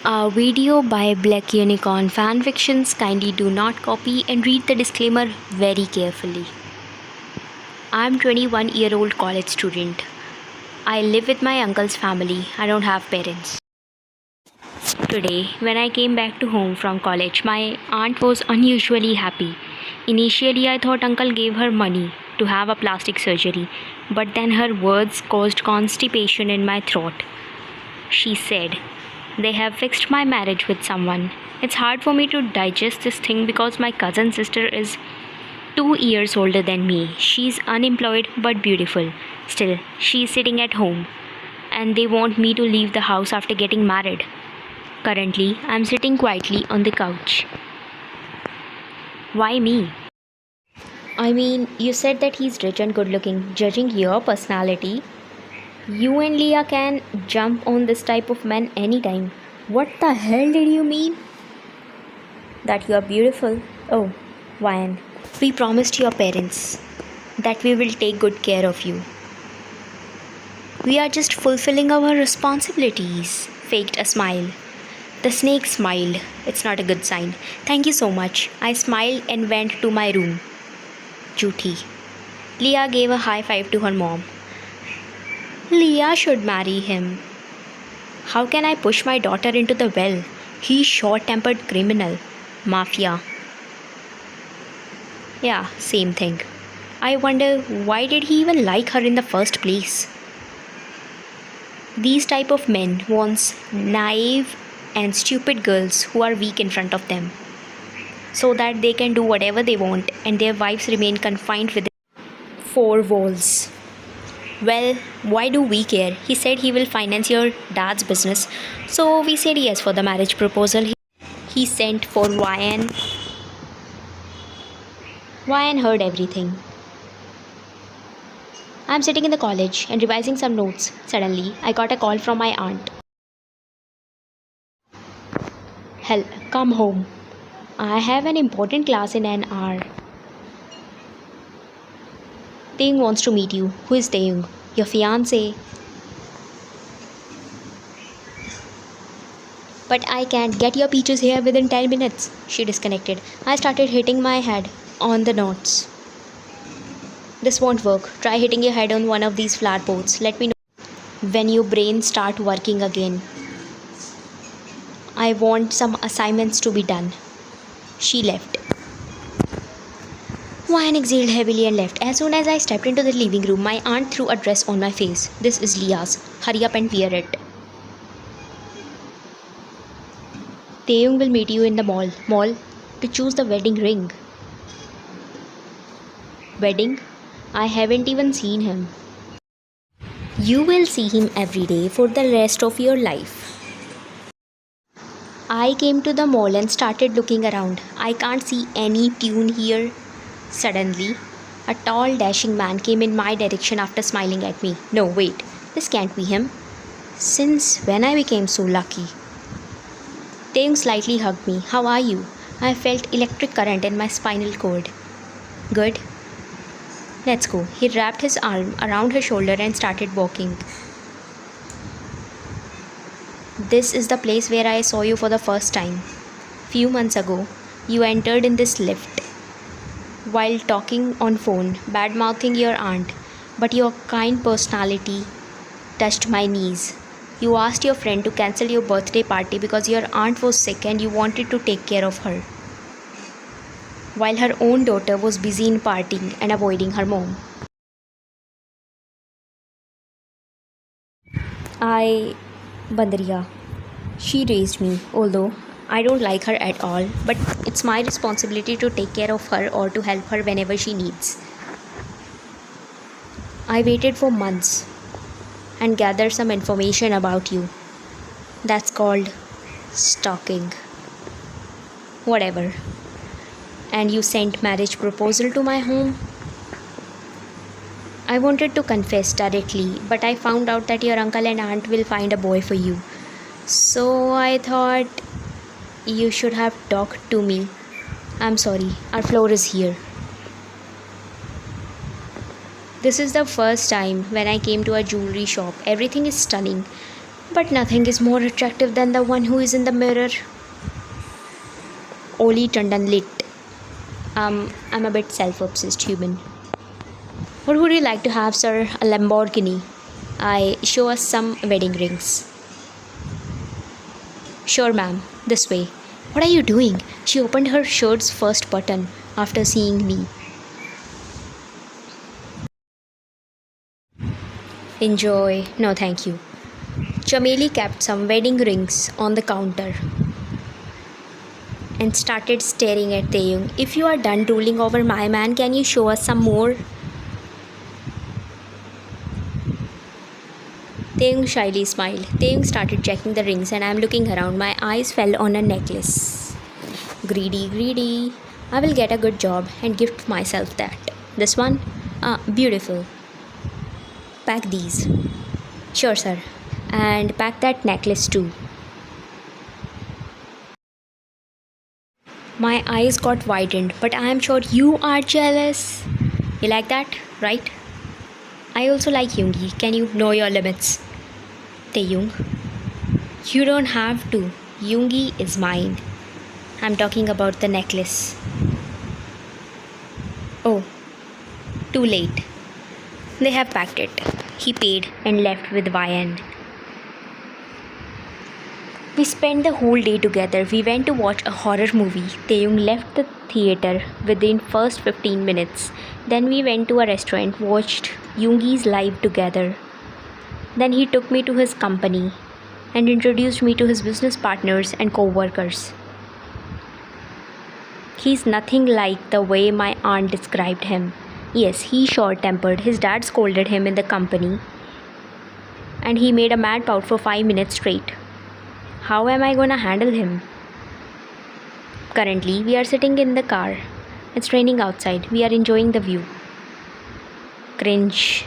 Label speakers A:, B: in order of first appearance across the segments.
A: A video by Black Unicorn Fanfictions. Kindly do not copy and read the disclaimer very carefully. I'm 21-year-old college student. I live with my uncle's family. I don't have parents. Today, when I came back to home from college, my aunt was unusually happy. Initially, I thought uncle gave her money to have a plastic surgery, but then her words caused constipation in my throat. She said, "They have fixed my marriage with someone." It's hard for me to digest this thing because my cousin sister is 2 years older than me. She's unemployed but beautiful. Still, she's sitting at home and they want me to leave the house after getting married. Currently, I'm sitting quietly on the couch. Why me? I mean, you said that he's rich and good looking. Judging your personality, you and Leah can jump on this type of man anytime. What the hell did you mean? That you are beautiful. Oh, Ryan, we promised your parents that we will take good care of you. We are just fulfilling our responsibilities. Faked a smile. The snake smiled. It's not a good sign. Thank you so much. I smiled and went to my room. Juthi. Leah gave a high five to her mom. Leah should marry him. How can I push my daughter into the well? He's short-tempered criminal. Mafia. Yeah, same thing. I wonder why did he even like her in the first place? These type of men wants naive and stupid girls who are weak in front of them, so that they can do whatever they want and their wives remain confined within four walls. Well, why do we care? He said he will finance your dad's business, so we said yes for the marriage proposal he sent for Ryan. Ryan heard everything. I'm sitting in the college and revising some notes. Suddenly, I got a call from my aunt. Hell, come home. I have an important class in an hour. Taehyung wants to meet you. Who is Taehyung? Your fiance. But I can't get your peaches here within 10 minutes. She disconnected. I started hitting my head on the notes. This won't work. Try hitting your head on one of these flat boards. Let me know when your brain start working again. I want some assignments to be done. She left. Ryan exhaled heavily and left. As soon as I stepped into the living room, my aunt threw a dress on my face. This is Leah's. Hurry up and wear it. Taehyung will meet you in the mall. To choose the wedding ring. Wedding? I haven't even seen him. You will see him every day for the rest of your life. I came to the mall and started looking around. I can't see any tune here. Suddenly, a tall, dashing man came in my direction after smiling at me. No, wait, this can't be him. Since when I became so lucky? Taehyung slightly hugged me. How are you? I felt electric current in my spinal cord. Good. Let's go. He wrapped his arm around her shoulder and started walking. This is the place where I saw you for the first time. Few months ago, you entered in this lift while talking on phone, bad-mouthing your aunt, but your kind personality touched my knees. You asked your friend to cancel your birthday party because your aunt was sick and you wanted to take care of her, while her own daughter was busy in partying and avoiding her mom. Bandariya. She raised me, although I don't like her at all, but it's my responsibility to take care of her or to help her whenever she needs. I waited for months and gathered some information about you. That's called stalking. Whatever. And you sent marriage proposal to my home? I wanted to confess directly, but I found out that your uncle and aunt will find a boy for you. So I thought you should have talked to me. I'm sorry, our floor is here. This is the first time when I came to a jewelry shop. Everything is stunning. But nothing is more attractive than the one who is in the mirror. Oli Tandan lit. I'm a bit self-obsessed human. What would you like to have, sir? A Lamborghini. I show us some wedding rings. Sure, ma'am. This way. What are you doing? She opened her shirt's first button after seeing me. Enjoy. No, thank you. Chameli kept some wedding rings on the counter and started staring at Taehyung. If you are done drooling over my man, can you show us some more? Taehyung shyly smiled. Taehyung started checking the rings and I am looking around. My eyes fell on a necklace. Greedy, greedy. I will get a good job and gift myself that. This one? Beautiful. Pack these. Sure, sir. And pack that necklace too. My eyes got widened, but I am sure you are jealous. You like that, right? I also like Yoongi. Can you know your limits? Taehyung. You don't have to. Yoongi is mine. I'm talking about the necklace. Oh, too late. They have packed it. He paid and left with YN. We spent the whole day together. We went to watch a horror movie. Taehyung left the theater within first 15 minutes. Then we went to a restaurant, watched Yoongi's live together. Then he took me to his company and introduced me to his business partners and co-workers. He's nothing like the way my aunt described him. Yes, he's short-tempered. His dad scolded him in the company and he made a mad pout for 5 minutes straight. How am I gonna handle him? Currently, we are sitting in the car. It's raining outside. We are enjoying the view. Cringe.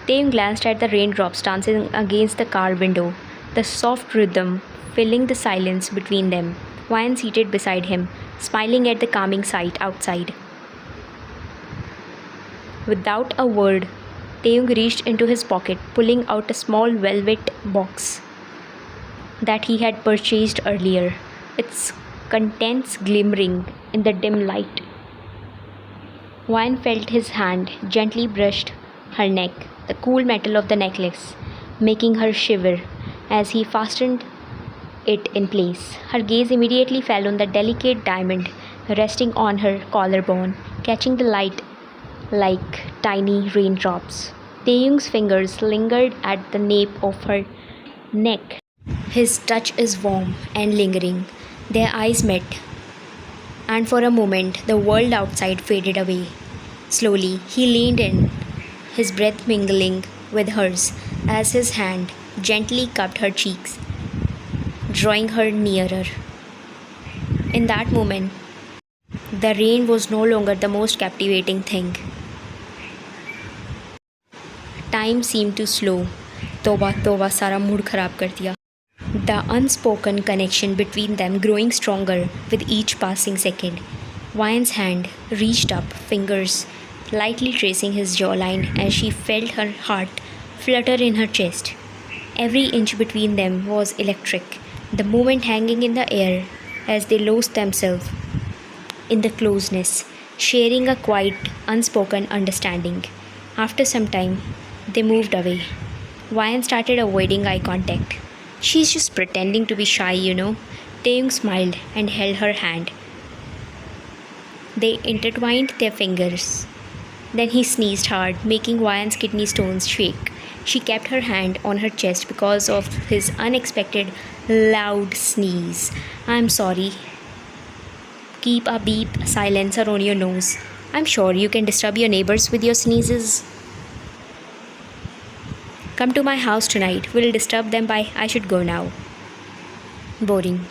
A: Taehyung glanced at the raindrops dancing against the car window, the soft rhythm filling the silence between them. Ryan seated beside him, smiling at the calming sight outside. Without a word, Taehyung reached into his pocket, pulling out a small velvet box that he had purchased earlier, its contents glimmering in the dim light. Ryan felt his hand gently brushed her neck, the cool metal of the necklace making her shiver as he fastened it in place. Her gaze immediately fell on the delicate diamond resting on her collarbone, catching the light like tiny raindrops. Taehyung's fingers lingered at the nape of her neck. His touch is warm and lingering. Their eyes met, and for a moment the world outside faded away. Slowly, he leaned in, his breath mingling with hers as his hand gently cupped her cheeks, drawing her nearer. In that moment, the rain was no longer the most captivating thing. Time seemed to slow. Toba toba सारा mood खराब कर दिया. The unspoken connection between them growing stronger with each passing second. Ryan's hand reached up, fingers lightly tracing his jawline as she felt her heart flutter in her chest. Every inch between them was electric, the moment hanging in the air as they lost themselves in the closeness, sharing a quiet, unspoken understanding. After some time, they moved away. Ryan started avoiding eye contact. She's just pretending to be shy, you know. Taehyung smiled and held her hand. They intertwined their fingers. Then he sneezed hard, making Ryan's kidney stones shake. She kept her hand on her chest because of his unexpected loud sneeze. I'm sorry. Keep a beep silencer on your nose. I'm sure you can disturb your neighbors with your sneezes. Come to my house tonight. We'll disturb them by I should go now. Boring.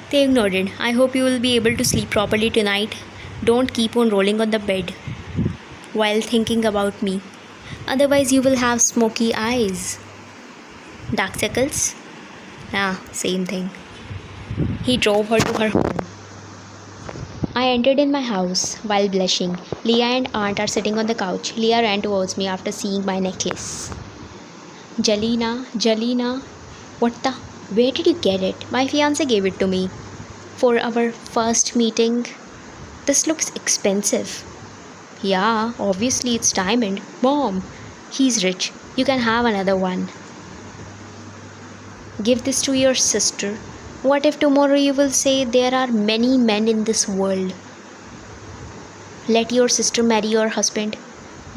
A: Taehyung nodded. I hope you will be able to sleep properly tonight. Don't keep on rolling on the bed while thinking about me. Otherwise you will have smoky eyes. Dark circles? Same thing. He drove her to her home. I entered in my house while blushing. Leah and Aunt are sitting on the couch. Leah ran towards me after seeing my necklace. Jalina, what the? Where did you get it? My fiance gave it to me for our first meeting. This looks expensive. Yeah, obviously it's diamond. Mom, he's rich. You can have another one. Give this to your sister. What if tomorrow you will say there are many men in this world? Let your sister marry your husband.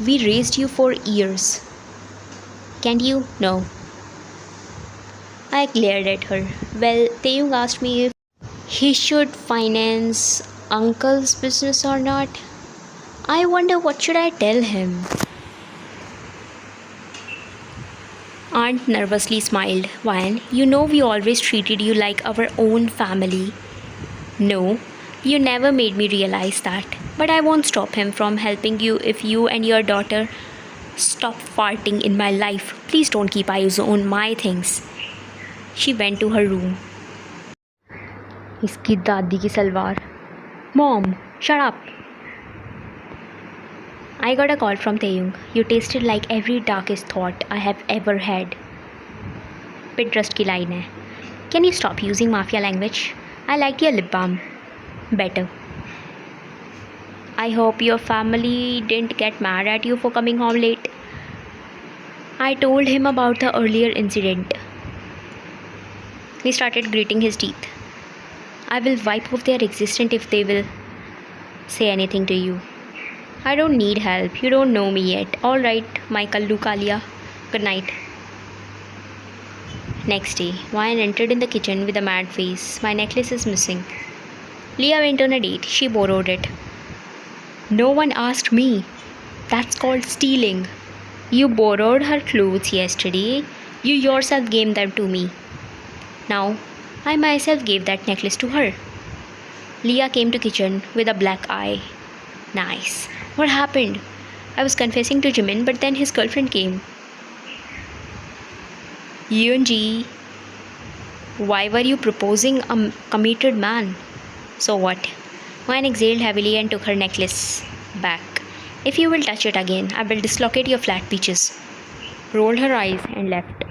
A: We raised you for years. Can't you? No. I glared at her. Well, Taehyung asked me if he should finance uncle's business or not. I wonder what should I tell him. Aunt nervously smiled. Wyan, you know we always treated you like our own family. No, you never made me realize that. But I won't stop him from helping you if you and your daughter stop farting in my life. Please don't keep eyes on my things. She went to her room. इसकी दादी की salwar. Mom, shut up. I got a call from Taehyung. You tasted like every darkest thought I have ever had. Pinterest की line है. Can you stop using mafia language? I liked your lip balm better. I hope your family didn't get mad at you for coming home late. I told him about the earlier incident. He started gritting his teeth. I will wipe off their existence if they will say anything to you. I don't need help. You don't know me yet. Alright, my Kallu Kalia. Good night. Next day, Wayan entered in the kitchen with a mad face. My necklace is missing. Leah went on a date. She borrowed it. No one asked me. That's called stealing. You borrowed her clothes yesterday. You yourself gave them to me. Now, I myself gave that necklace to her. Leah came to kitchen with a black eye. Nice. What happened? I was confessing to Jimin, but then his girlfriend came. Yoonji, why were you proposing a committed man? So what? Wan exhaled heavily and took her necklace back. If you will touch it again, I will dislocate your flat peaches. Rolled her eyes and left.